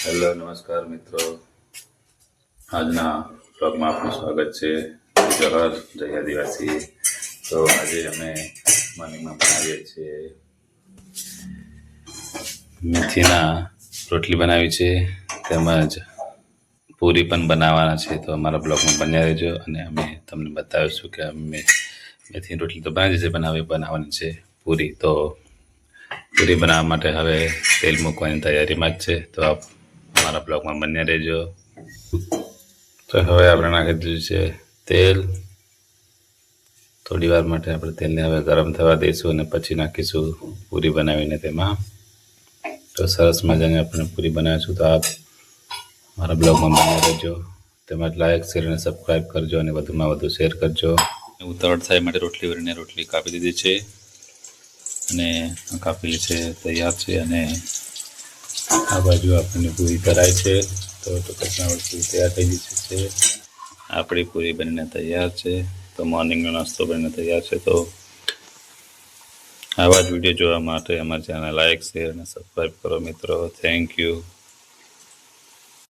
Hello નમસ્કાર મિત્રો, આજના બ્લોગમાં આપનું સ્વાગત છે. જય આદિવાસી. તો આજે અમે મોર્નિંગમાં બનાવીએ છીએ મેથીના રોટલી બનાવી છે, તેમજ પૂરી પણ બનાવવાના છે. તો અમારા બ્લોગમાં બન્યા રહેજો અને અમે તમને બતાવીશું કે અમે મેથીની રોટલી તો બનાવી છે, બનાવવાની છે પૂરી. તો પૂરી બનાવવા માટે હવે તેલ મૂકવાની તૈયારીમાં જ છે. તો આપ અમારા બ્લોગમાં બન્યા રહેજો. તો હવે આપણે નાખી દીધું છે તેલ. થોડી વાર માટે આપણે તેલને હવે ગરમ થવા દઈશું અને પછી નાખીશું પૂરી બનાવીને તેમાં. તો સરસ મજાની આપણે પૂરી બનાવીશું. તો આપ મારા બ્લોગમાં બન્યા રહેજો. તેમજ લાઈક, શેર અને સબસ્ક્રાઈબ કરજો અને વધુમાં વધુ શેર કરજો. ઉતાવળ થાય માટે રોટલી વરીને રોટલી કાપી દીધી છે અને કાપેલી છે તૈયાર છે. અને આ બાજુ આપણને પૂરી તરાય છે. તો પછી પૂરી તૈયાર થઈ ગઈ છે. આપણી પૂરી બનીને તૈયાર છે. તો મોર્નિંગનો નાસ્તો બનીને તૈયાર છે. તો આવા જ વિડીયો જોવા માટે અમારી ચેનલ લાઈક, શેર અને સબસ્ક્રાઈબ કરો મિત્રો. Thank you.